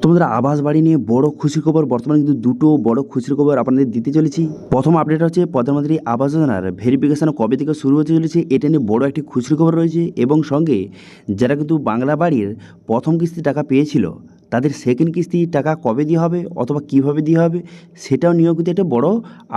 তোমাদের আবাস বাড়ি নিয়ে বড় খুশির খবর, বর্তমানে কিন্তু দুটো বড় খুশির খবর আপনাদের দিতে চলেছি। প্রথম আপডেট হচ্ছে প্রধানমন্ত্রী আবাস যোজনার ভেরিফিকেশন কবে থেকে শুরু হতে চলেছে, এটা নিয়ে বড় একটি খুশির খবর রয়েছে। এবং সঙ্গে যারা কিন্তু বাংলা বাড়ির প্রথম কিস্তি টাকা পেয়েছিল তাদের সেকেন্ড কিস্তি টাকা কবে দেওয়া হবে অথবা কিভাবে দেওয়া হবে সেটাও নিয়েও কিন্তু একটা বড়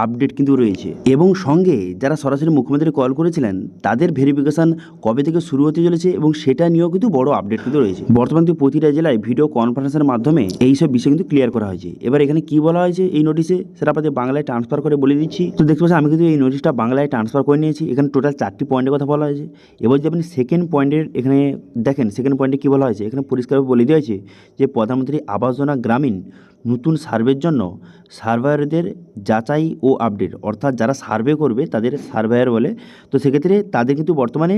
আপডেট কিন্তু রয়েছে। এবং সঙ্গে যারা সরাসরি মুখ্যমন্ত্রী কল করেছিলেন তাদের ভেরিফিকেশন কবে থেকে শুরু হতে চলেছে এবং সেটা নিয়েও কিন্তু বড় আপডেট কিন্তু রয়েছে। বর্তমানে কিন্তু প্রতিটা জেলায় ভিডিও কনফারেন্সের মাধ্যমে এইসব বিষয় কিন্তু ক্লিয়ার করা হয়েছে। এবার এখানে কি বলা হয়েছে এই নোটিশে সেটা আপনাদের বাংলায় ট্রান্সফার করে বলে দিচ্ছি। তো দেখতে পাচ্ছি আমি কিন্তু এই নোটিশটা বাংলায় ট্রান্সফার করে নিয়েছি। এখানে টোটাল 4টি পয়েন্টের কথা বলা হয়েছে। এবার যদি আপনি সেকেন্ড পয়েন্টের এখানে দেখেন, সেকেন্ড পয়েন্টে কী বলা হয়েছে, এখানে পরিষ্কারভাবে বলে দেওয়া হয়েছে যে প্রধানমন্ত্রী আবাস যোজনা গ্রামীণ নতুন সার্ভের জন্য সার্ভেয়ারদের যাচাই ও আপডেট, অর্থাৎ যারা সার্ভে করবে তাদের সার্ভেয়ার বলে। তো সেক্ষেত্রে তাদের কিন্তু বর্তমানে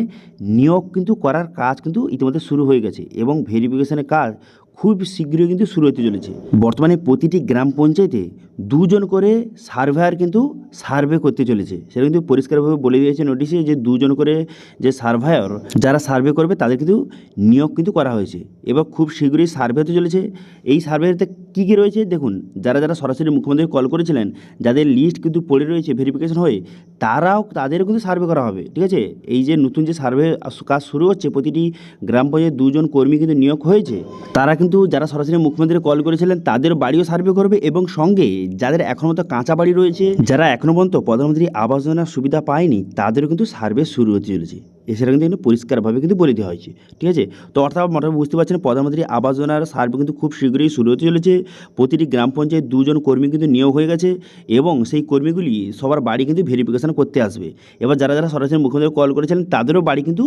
নিয়োগ কিন্তু করার কাজ কিন্তু ইতিমধ্যে শুরু হয়ে গেছে এবং ভেরিফিকেশনের কাজ খুব শীঘ্রই কিন্তু শুরু হতে চলেছে। বর্তমানে প্রতিটি গ্রাম পঞ্চায়েতে 2জন করে সার্ভেয়ার কিন্তু সার্ভে করতে চলেছে। সেটা কিন্তু পরিষ্কারভাবে বলে দিয়েছে নোটিশে যে 2জন করে যে সার্ভেয়ার যারা সার্ভে করবে তাদের কিন্তু নিয়োগ কিন্তু করা হয়েছে। এবার খুব শীঘ্রই সার্ভে হতে চলেছে। এই সার্ভেতে কী কী রয়েছে দেখুন, যারা যারা সরাসরি মুখ্যমন্ত্রী কল করেছিলেন যাদের লিস্ট কিন্তু পড়ে রয়েছে ভেরিফিকেশন হয়ে, তাদেরও কিন্তু সার্ভে করা হবে। ঠিক আছে, এই যে নতুন যে সার্ভে কাজ শুরু হচ্ছে, প্রতিটি গ্রাম পঞ্চায়েত 2জন কর্মী কিন্তু নিয়োগ হয়েছে। তারা কিন্তু যারা সরাসরি মুখ্যমন্ত্রী কল করেছিলেন তাদের বাড়িও সার্ভে করবে এবং সঙ্গে যাদের এখনও মতো কাঁচা বাড়ি রয়েছে, যারা এখনও পর্যন্ত প্রধানমন্ত্রী আবাস যোজনার সুবিধা পায়নি, তাদেরও কিন্তু সার্ভে শুরু হতে চলেছে। এছাড়া কিন্তু পরিষ্কারভাবে কিন্তু বলে দেওয়া হয়েছে। ঠিক আছে, তো অর্থাৎ মোটামুটি বুঝতে পারছেন প্রধানমন্ত্রী আবাস যোজনার সার্ভে কিন্তু খুব শীঘ্রই শুরু হতে চলেছে। প্রতিটি গ্রাম পঞ্চায়েত 2জন কর্মী কিন্তু নিয়োগ হয়ে গেছে এবং সেই কর্মীগুলি সবার বাড়ি কিন্তু ভেরিফিকেশান করতে আসবে। এবার যারা যারা সরাসরি মুখ্যমন্ত্রী কল করেছিলেন তাদেরও বাড়ি কিন্তু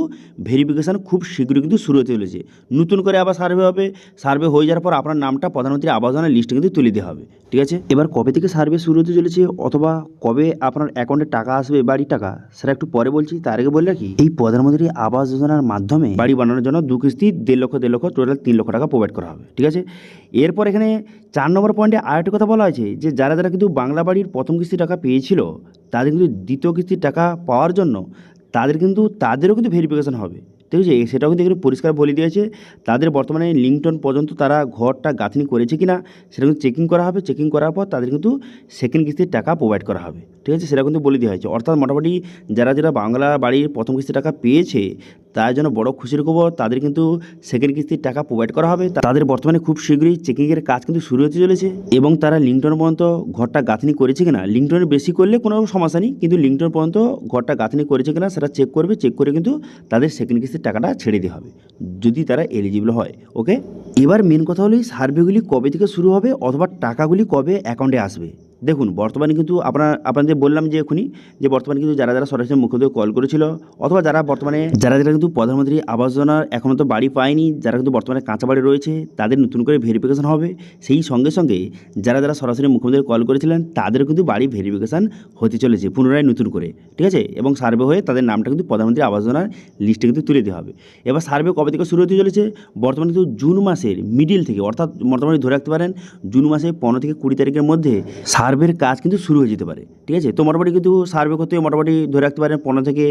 ভেরিফিকেশান খুব শীঘ্রই কিন্তু শুরু হতে চলেছে। নতুন করে আবার সার্ভে হবে। সার্ভে হয়ে যাওয়ার পর আপনার নামটা প্রধানমন্ত্রী আবাস যোজনার লিস্টে কিন্তু তুলে দেওয়া হবে। ঠিক আছে, এবার কবে থেকে সার্ভে শুরু হতে চলেছে অথবা কবে আপনার অ্যাকাউন্টে টাকা আসবে, বাড়ির টাকা, সেটা একটু পরে বলছি। তার আগে বলে রাখি, এই প্রধানমন্ত্রী আবাস যোজনার মাধ্যমে বাড়ি বানানোর জন্য 2 কিস্তি 1.5 লক্ষ টোটাল 3 লক্ষ টাকা প্রোভাইড করা হবে। ঠিক আছে, এরপর এখানে 4 নম্বর পয়েন্টে আরেকটি কথা বলা হয়েছে যে যারা যারা কিন্তু বাংলা বাড়ির প্রথম কিস্তি টাকা পেয়েছিল তাদের কিন্তু দ্বিতীয় কিস্তির টাকা পাওয়ার জন্য তাদেরও কিন্তু ভেরিফিকেশন হবে। ঠিক আছে, সেটাও কিন্তু এখানে পরিষ্কার বলে দিয়েছে। তাদের বর্তমানে লিঙ্কটন পর্যন্ত তারা ঘরটা গাঁথনি করেছে কিনা সেটা কিন্তু চেকিং করা হবে। চেকিং করার পর তাদের কিন্তু সেকেন্ড কিস্তির টাকা প্রোভাইড করা হবে। ঠিক আছে, সেটা কিন্তু বলে দেওয়া হয়েছে। অর্থাৎ মোটামুটি যারা যারা বাংলা বাড়ির প্রথম কিস্তির টাকা পেয়েছে তার জন্য বড় খুশির খবর, তাদের কিন্তু সেকেন্ড কিস্তির টাকা প্রোভাইড করা হবে। তাদের বর্তমানে খুব শীঘ্রই চেকিংয়ের কাজ কিন্তু শুরু হতে চলেছে এবং তারা লিঙ্কটন পর্যন্ত ঘরটা গাঁথনি করেছে কিনা, লিঙ্কটনের বেশি করলে কোনো সমস্যা নেই, কিন্তু লিঙ্কটন পর্যন্ত ঘরটা গাঁথনি করেছে কিনা সেটা চেক করবে। চেক করে কিন্তু তাদের সেকেন্ড কিস্তির টাকাটা ছেড়ে দেওয়া হবে যদি তারা এলিজিবল হয়। ওকে, এবার মেন কথা হলো এই সার্ভেগুলি কবে থেকে শুরু হবে অথবা টাকাগুলি কবে অ্যাকাউন্টে আসবে। দেখুন, বর্তমানে কিন্তু আপনাদের বললাম যে এখনই যে বর্তমানে কিন্তু যারা যারা সরাসরি মুখ্যমন্ত্রী কল করেছিল অথবা যারা যারা কিন্তু প্রধানমন্ত্রী আবাস যোজনার এখনও তো বাড়ি পায়নি, যারা কিন্তু বর্তমানে কাঁচা বাড়ি রয়েছে তাদের নতুন করে ভেরিফিকেশন হবে। সেই সঙ্গে সঙ্গে যারা যারা সরাসরি মুখ্যমন্ত্রী কল করেছিলেন তাদেরও কিন্তু বাড়ি ভেরিফিকেশান হতে চলেছে পুনরায় নতুন করে। ঠিক আছে, এবং সার্ভে হয়ে তাদের নামটা কিন্তু প্রধানমন্ত্রী আবাস যোজনার লিস্টে কিন্তু তুলে দেওয়া হবে। এবার সার্ভে কবে থেকে শুরু হতে চলেছে, বর্তমানে কিন্তু জুন মাসের মিডিল থেকে, অর্থাৎ মোটামুটি ধরে রাখতে পারেন জুন মাসে 15 থেকে 20 তারিখের মধ্যে সার্ভের কাজ কিন্তু শুরু হয়ে যেতে পারে। ঠিক আছে, তো মোটামুটি কিন্তু সার্ভে করতে মোটামুটি ধরে রাখতে পারেন 15 থেকে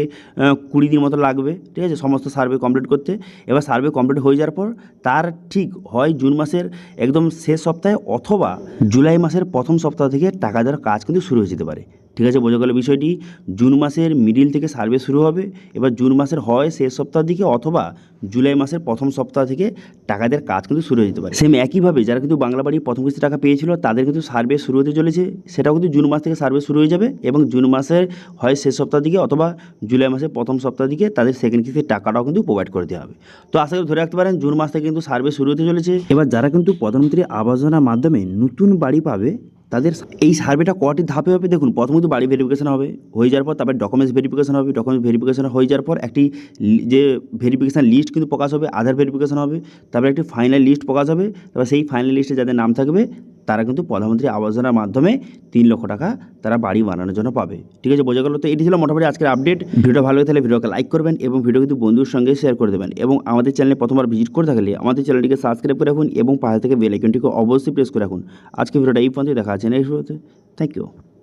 20 দিন মতো লাগবে। ঠিক আছে, সমস্ত সার্ভে কমপ্লিট করতে। এবার সার্ভে কমপ্লিট হয়ে যাওয়ার পর তার ঠিক হয় জুন মাসের একদম শেষ সপ্তাহে অথবা জুলাই মাসের প্রথম সপ্তাহ থেকে টাকা দেওয়ার কাজ কিন্তু শুরু হয়ে যেতে পারে। ঠিক আছে, বোঝা গেল বিষয়টি। জুন মাসের মিডিল থেকে সার্ভে শুরু হবে। এবার জুন মাসের হয় শেষ সপ্তাহের দিকে অথবা জুলাই মাসের প্রথম সপ্তাহ থেকে টাকা দেওয়ার কাজ কিন্তু শুরু হয়ে যেতে পারে। সেম একইভাবে যারা কিন্তু বাংলা বাড়ির প্রথম কিস্তি টাকা পেয়েছিল তাদের কিন্তু সার্ভে শুরু হতে চলেছে। সেটাও কিন্তু জুন মাস থেকে সার্ভে শুরু হয়ে যাবে এবং জুন মাসের হয় শেষ সপ্তাহ দিকে অথবা জুলাই মাসের প্রথম সপ্তাহ দিকে তাদের সেকেন্ড কিস্তির টাকাটাও কিন্তু প্রোভাইড করে দেওয়া হবে। তো আশা করি ধরে রাখতে পারেন জুন মাস থেকে কিন্তু সার্ভে শুরু হতে চলেছে। এবার যারা কিন্তু প্রধানমন্ত্রী আবাস যোজনার মাধ্যমে নতুন বাড়ি পাবে তাদের এই সার্ভেটা কটি ধাপে হবে দেখুন। প্রথমত বাড়ি ভেরিফিকেশন হবে, হয়ে যাওয়ার পর তারপর ডকুমেন্টস ভেরিফিকেশন হবে। ডকুমেন্টস ভেরিফিকেশন হয়ে যাওয়ার পর একটি যে ভেরিফিকেশান লিস্ট কিন্তু প্রকাশ হবে, আধার ভেরিফিকেশন হবে, তারপর একটি ফাইনাল লিস্ট প্রকাশ হবে। তারপর সেই ফাইনাল লিস্টে যাদের নাম থাকবে তারা কিন্তু প্রধানমন্ত্রী আবাস যোজনার মাধ্যমে 3 লক্ষ টাকা তারা বাড়ি বানানোর জন্য পাবে। ঠিক আছে, বোঝা গেল। তো এটি ছিল মোটামুটি আজকের আপডেট। ভিডিও ভালো লাগে তাহলে ভিডিওকে লাইক করবেন এবং ভিডিও কিন্তু বন্ধুর সঙ্গে শেয়ার করে দেবেন এবং আমাদের চ্যানেলে প্রথমবার ভিজিট করে থাকলে আমাদের চ্যানেলটিকে সাবস্ক্রাইব করে রাখুন এবং পাশে থেকে বেল আইকনটিকে অবশ্যই প্রেস করে রাখুন। আজকে ভিডিওটা এই পর্যন্ত, দেখা আছে নেক্সট ভিডিওতে। Thank you.